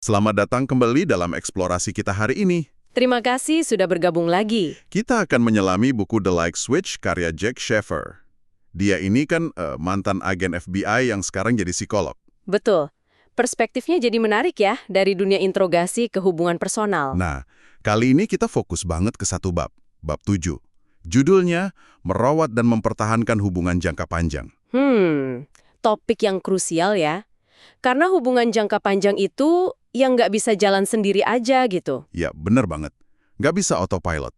Selamat datang kembali dalam eksplorasi kita hari ini. Terima kasih sudah bergabung lagi. Kita akan menyelami buku The Light Switch karya Jack Shaffer. Dia ini kan mantan agen FBI yang sekarang jadi psikolog. Betul. Perspektifnya jadi menarik ya, dari dunia interogasi ke hubungan personal. Nah, kali ini kita fokus banget ke satu bab 7. Judulnya, Merawat dan Mempertahankan Hubungan Jangka Panjang. Topik yang krusial ya. Karena hubungan jangka panjang itu yang nggak bisa jalan sendiri aja gitu. Ya, bener banget. Nggak bisa autopilot.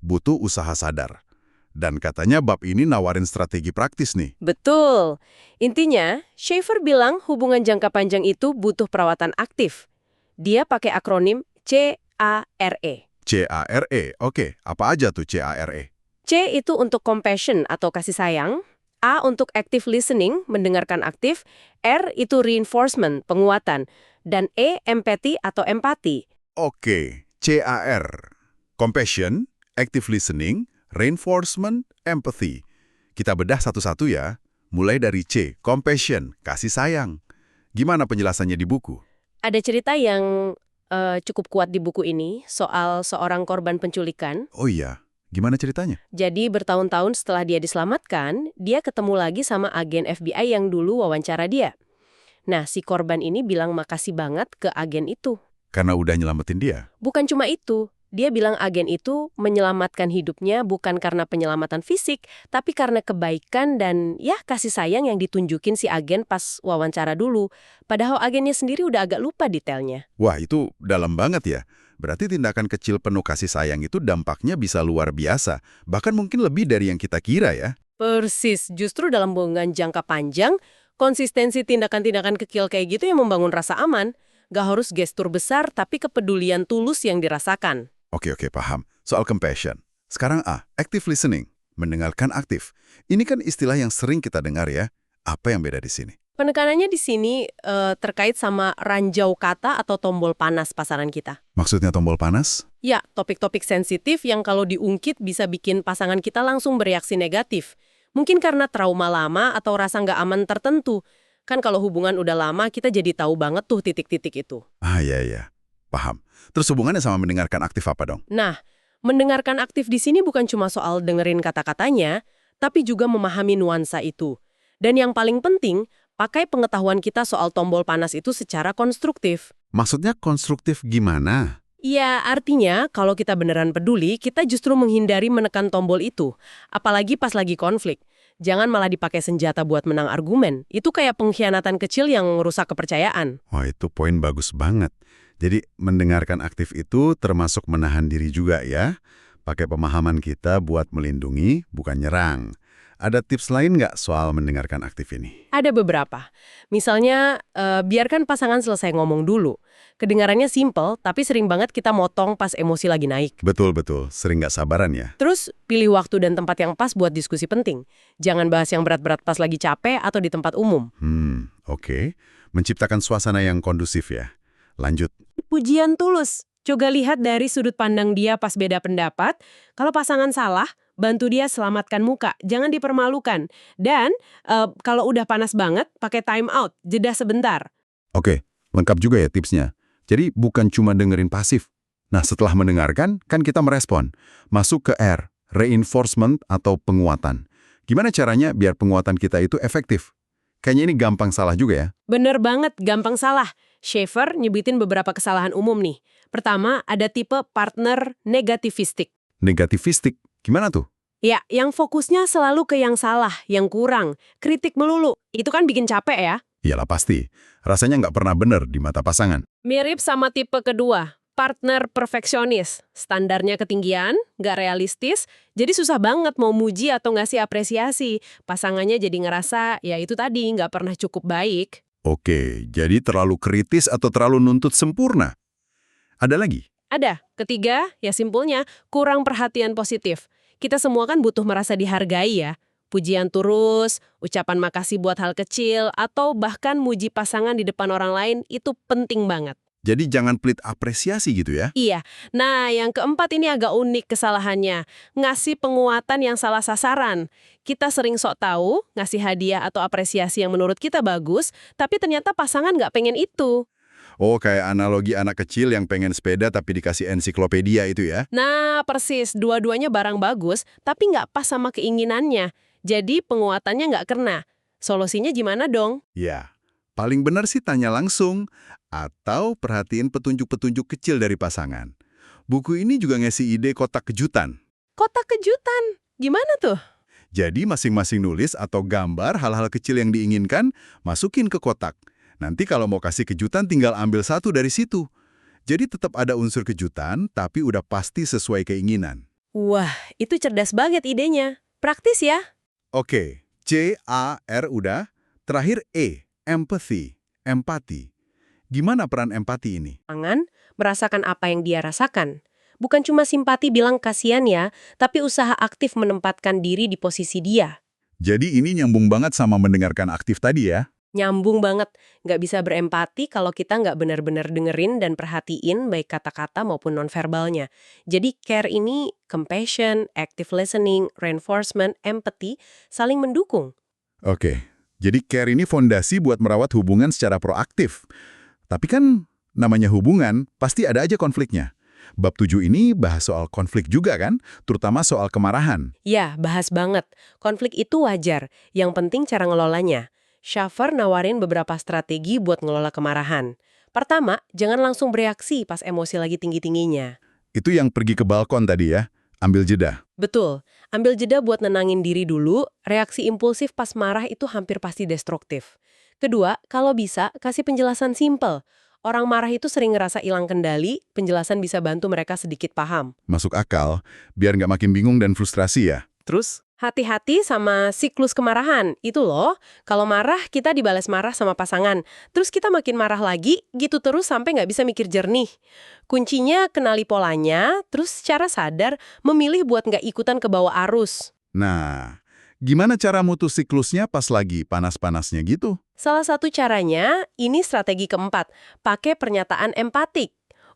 Butuh usaha sadar. Dan katanya bab ini nawarin strategi praktis nih. Betul. Intinya, Shaffer bilang hubungan jangka panjang itu butuh perawatan aktif. Dia pakai akronim CARE. CARE, oke. Apa aja tuh CARE? C itu untuk compassion atau kasih sayang, A untuk active listening, mendengarkan aktif, R itu reinforcement, penguatan, dan E empathy atau empati. Oke, CAR. Compassion, active listening, reinforcement, empathy. Kita bedah satu-satu ya. Mulai dari C, compassion, kasih sayang. Gimana penjelasannya di buku? Ada cerita yang cukup kuat di buku ini soal seorang korban penculikan. Oh iya, gimana ceritanya? Jadi bertahun-tahun setelah dia diselamatkan, dia ketemu lagi sama agen FBI yang dulu wawancara dia. Nah, si korban ini bilang makasih banget ke agen itu. Karena udah nyelamatin dia. Bukan cuma itu, dia bilang agen itu menyelamatkan hidupnya bukan karena penyelamatan fisik, tapi karena kebaikan dan ya kasih sayang yang ditunjukin si agen pas wawancara dulu. Padahal agennya sendiri udah agak lupa detailnya. Wah, itu dalam banget ya. Berarti tindakan kecil penuh kasih sayang itu dampaknya bisa luar biasa. Bahkan mungkin lebih dari yang kita kira ya. Persis, justru dalam hubungan jangka panjang, konsistensi tindakan-tindakan kecil kayak gitu yang membangun rasa aman. Gak harus gestur besar, tapi kepedulian tulus yang dirasakan. Oke, paham. Soal compassion. Sekarang A, active listening. Mendengarkan aktif. Ini kan istilah yang sering kita dengar ya. Apa yang beda di sini? Penekanannya di sini terkait sama ranjau kata atau tombol panas pasaran kita. Maksudnya tombol panas? Ya, topik-topik sensitif yang kalau diungkit bisa bikin pasangan kita langsung bereaksi negatif. Mungkin karena trauma lama atau rasa nggak aman tertentu. Kan kalau hubungan udah lama, kita jadi tahu banget tuh titik-titik itu. Ah, iya. Paham. Terus hubungannya sama mendengarkan aktif apa dong? Nah, mendengarkan aktif di sini bukan cuma soal dengerin kata-katanya, tapi juga memahami nuansa itu. Dan yang paling penting, pakai pengetahuan kita soal tombol panas itu secara konstruktif. Maksudnya konstruktif gimana? Ya, artinya kalau kita beneran peduli, kita justru menghindari menekan tombol itu. Apalagi pas lagi konflik. Jangan malah dipakai senjata buat menang argumen. Itu kayak pengkhianatan kecil yang merusak kepercayaan. Wah, itu poin bagus banget. Jadi mendengarkan aktif itu termasuk menahan diri juga ya. Pakai pemahaman kita buat melindungi, bukan nyerang. Ada tips lain nggak soal mendengarkan aktif ini? Ada beberapa. Misalnya, biarkan pasangan selesai ngomong dulu. Kedengarannya simple, tapi sering banget kita motong pas emosi lagi naik. Betul. Sering nggak sabaran ya? Terus, pilih waktu dan tempat yang pas buat diskusi penting. Jangan bahas yang berat-berat pas lagi capek atau di tempat umum. Oke. Menciptakan suasana yang kondusif ya. Lanjut. Pujian tulus. Coba lihat dari sudut pandang dia pas beda pendapat. Kalau pasangan salah, bantu dia selamatkan muka. Jangan dipermalukan. Dan, kalau udah panas banget, pakai time out. Jeda sebentar. Oke, lengkap juga ya tipsnya. Jadi bukan cuma dengerin pasif. Nah, setelah mendengarkan, kan kita merespon. Masuk ke R, reinforcement atau penguatan. Gimana caranya biar penguatan kita itu efektif? Kayaknya ini gampang salah juga ya. Bener banget, gampang salah. Shaffer nyebutin beberapa kesalahan umum nih. Pertama, ada tipe partner negativistik. Negativistik, gimana tuh? Ya, yang fokusnya selalu ke yang salah, yang kurang. Kritik melulu. Itu kan bikin capek ya. Iyalah pasti. Rasanya nggak pernah benar di mata pasangan. Mirip sama tipe kedua, partner perfeksionis. Standarnya ketinggian, nggak realistis, jadi susah banget mau muji atau ngasih apresiasi. Pasangannya jadi ngerasa, ya itu tadi, nggak pernah cukup baik. Oke, jadi terlalu kritis atau terlalu nuntut sempurna. Ada lagi? Ada. Ketiga, ya simpulnya, kurang perhatian positif. Kita semua kan butuh merasa dihargai ya. Pujian terus, ucapan makasih buat hal kecil, atau bahkan muji pasangan di depan orang lain, itu penting banget. Jadi jangan pelit apresiasi gitu ya? Iya. Nah, yang keempat ini agak unik kesalahannya. Ngasih penguatan yang salah sasaran. Kita sering sok tahu, ngasih hadiah atau apresiasi yang menurut kita bagus, tapi ternyata pasangan nggak pengen itu. Oh, kayak analogi anak kecil yang pengen sepeda tapi dikasih ensiklopedia itu ya? Nah, persis. Dua-duanya barang bagus, tapi nggak pas sama keinginannya. Jadi penguatannya nggak kena. Solusinya gimana dong? Ya, paling benar sih tanya langsung, atau perhatiin petunjuk-petunjuk kecil dari pasangan. Buku ini juga ngasih ide kotak kejutan. Kotak kejutan. Gimana tuh? Jadi masing-masing nulis atau gambar hal-hal kecil yang diinginkan, masukin ke kotak. Nanti kalau mau kasih kejutan tinggal ambil satu dari situ. Jadi tetap ada unsur kejutan, tapi udah pasti sesuai keinginan. Wah, itu cerdas banget idenya. Praktis ya? Oke, C-A-R udah. Terakhir E, empathy, empati. Gimana peran empati ini? Tangan, merasakan apa yang dia rasakan. Bukan cuma simpati bilang kasihan ya, tapi usaha aktif menempatkan diri di posisi dia. Jadi ini nyambung banget sama mendengarkan aktif tadi ya? Nyambung banget. Nggak bisa berempati kalau kita nggak benar-benar dengerin dan perhatiin baik kata-kata maupun nonverbalnya. Jadi care ini compassion, active listening, reinforcement, empathy, saling mendukung. Oke, jadi care ini fondasi buat merawat hubungan secara proaktif. Tapi kan namanya hubungan, pasti ada aja konfliknya. Bab 7 ini bahas soal konflik juga kan, terutama soal kemarahan. Ya, bahas banget. Konflik itu wajar. Yang penting cara ngelolanya. Schaffer nawarin beberapa strategi buat ngelola kemarahan. Pertama, jangan langsung bereaksi pas emosi lagi tinggi-tingginya. Itu yang pergi ke balkon tadi ya, ambil jeda. Betul, ambil jeda buat nenangin diri dulu, reaksi impulsif pas marah itu hampir pasti destruktif. Kedua, kalau bisa, kasih penjelasan simpel. Orang marah itu sering ngerasa hilang kendali, penjelasan bisa bantu mereka sedikit paham. Masuk akal, biar nggak makin bingung dan frustrasi ya. Terus? Hati-hati sama siklus kemarahan. Itu loh, kalau marah kita dibalas marah sama pasangan. Terus kita makin marah lagi, gitu terus sampai nggak bisa mikir jernih. Kuncinya kenali polanya, terus secara sadar memilih buat nggak ikutan ke bawah arus. Nah, gimana cara mutus siklusnya pas lagi panas-panasnya gitu? Salah satu caranya, ini strategi keempat, pakai pernyataan empatik.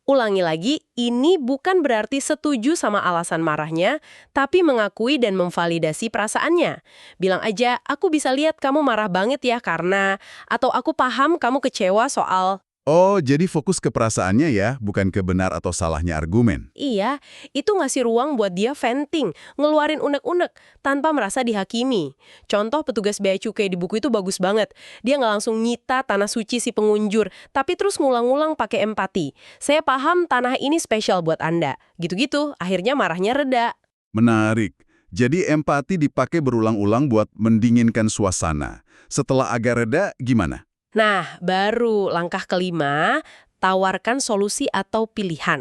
Ulangi lagi, ini bukan berarti setuju sama alasan marahnya, tapi mengakui dan memvalidasi perasaannya. Bilang aja, aku bisa lihat kamu marah banget ya karena, atau aku paham kamu kecewa soal. Oh, jadi fokus ke perasaannya ya, bukan ke benar atau salahnya argumen. Iya, itu ngasih ruang buat dia venting, ngeluarin unek-unek, tanpa merasa dihakimi. Contoh petugas bea cukai di buku itu bagus banget. Dia nggak langsung nyita tanah suci si pengunjur, tapi terus ngulang-ngulang pakai empati. Saya paham tanah ini spesial buat Anda. Gitu-gitu, akhirnya marahnya reda. Menarik. Jadi empati dipakai berulang-ulang buat mendinginkan suasana. Setelah agak reda, gimana? Nah, baru langkah kelima, tawarkan solusi atau pilihan.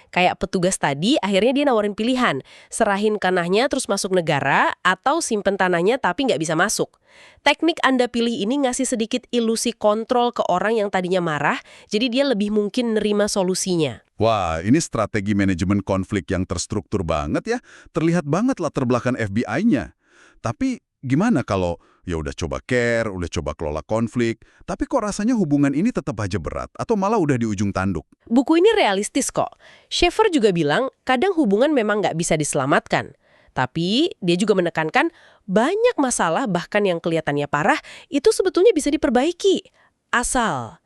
Kayak petugas tadi, akhirnya dia nawarin pilihan. Serahin tanahnya terus masuk negara, atau simpen tanahnya tapi nggak bisa masuk. Teknik Anda pilih ini ngasih sedikit ilusi kontrol ke orang yang tadinya marah, jadi dia lebih mungkin nerima solusinya. Wah, ini strategi manajemen konflik yang terstruktur banget ya. Terlihat banget latar belakang FBI-nya. Tapi gimana kalau ya udah coba care, udah coba kelola konflik, tapi kok rasanya hubungan ini tetap aja berat atau malah udah di ujung tanduk? Buku ini realistis kok. Schaffer juga bilang, kadang hubungan memang nggak bisa diselamatkan. Tapi dia juga menekankan banyak masalah bahkan yang kelihatannya parah itu sebetulnya bisa diperbaiki. Asal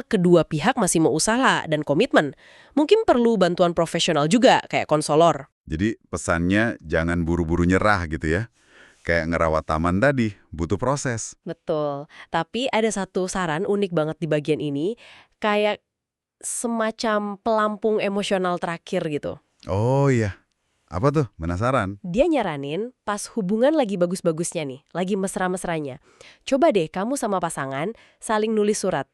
kedua pihak masih mau usaha dan komitmen. Mungkin perlu bantuan profesional juga kayak konselor. Jadi pesannya jangan buru-buru nyerah gitu ya. Kayak ngerawat taman tadi, butuh proses. Betul. Tapi ada satu saran unik banget di bagian ini, kayak semacam pelampung emosional terakhir gitu. Oh iya, apa tuh? Penasaran? Dia nyaranin pas hubungan lagi bagus-bagusnya nih, lagi mesra-mesranya. Coba deh kamu sama pasangan saling nulis surat.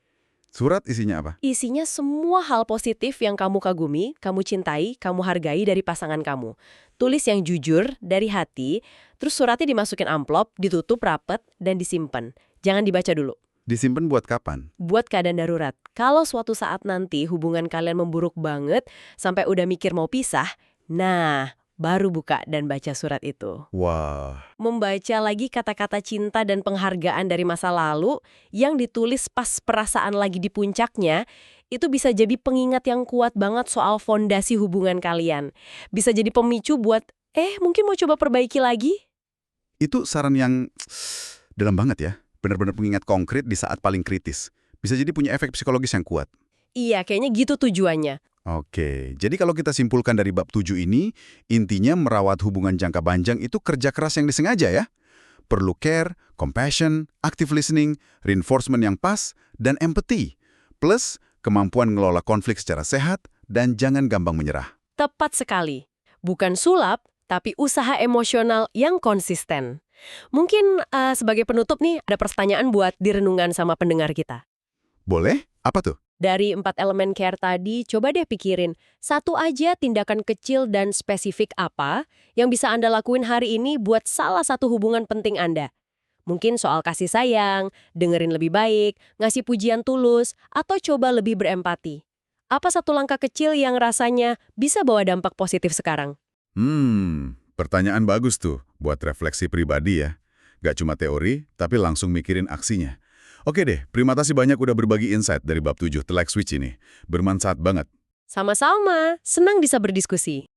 Surat isinya apa? Isinya semua hal positif yang kamu kagumi, kamu cintai, kamu hargai dari pasangan kamu. Tulis yang jujur, dari hati, terus suratnya dimasukin amplop, ditutup rapet, dan disimpan. Jangan dibaca dulu. Disimpan buat kapan? Buat keadaan darurat. Kalau suatu saat nanti hubungan kalian memburuk banget, sampai udah mikir mau pisah, nah, baru buka dan baca surat itu. Wah, Membaca lagi kata-kata cinta dan penghargaan dari masa lalu yang ditulis pas perasaan lagi di puncaknya, itu bisa jadi pengingat yang kuat banget soal fondasi hubungan kalian. Bisa jadi pemicu buat, mungkin mau coba perbaiki lagi? itu saran yang dalam banget ya. Benar-benar pengingat konkret di saat paling kritis. bisa jadi punya efek psikologis yang kuat. Iya, kayaknya gitu tujuannya. Oke, jadi kalau kita simpulkan dari bab 7 ini, intinya merawat hubungan jangka panjang itu kerja keras yang disengaja ya. Perlu care, compassion, active listening, reinforcement yang pas, dan empathy. Plus, kemampuan ngelola konflik secara sehat, dan jangan gampang menyerah. Tepat sekali. Bukan sulap, tapi usaha emosional yang konsisten. Mungkin sebagai penutup nih, ada pertanyaan buat direnungan sama pendengar kita. Boleh? Apa tuh? Dari 4 elemen care tadi, coba deh pikirin, satu aja tindakan kecil dan spesifik apa yang bisa Anda lakuin hari ini buat salah satu hubungan penting Anda. Mungkin soal kasih sayang, dengerin lebih baik, ngasih pujian tulus, atau coba lebih berempati. Apa satu langkah kecil yang rasanya bisa bawa dampak positif sekarang? Pertanyaan bagus tuh buat refleksi pribadi ya. Gak cuma teori, tapi langsung mikirin aksinya. Oke deh, terima kasih banyak udah berbagi insight dari bab 7 The Like Switch ini. Bermanfaat banget. Sama-sama, senang bisa berdiskusi.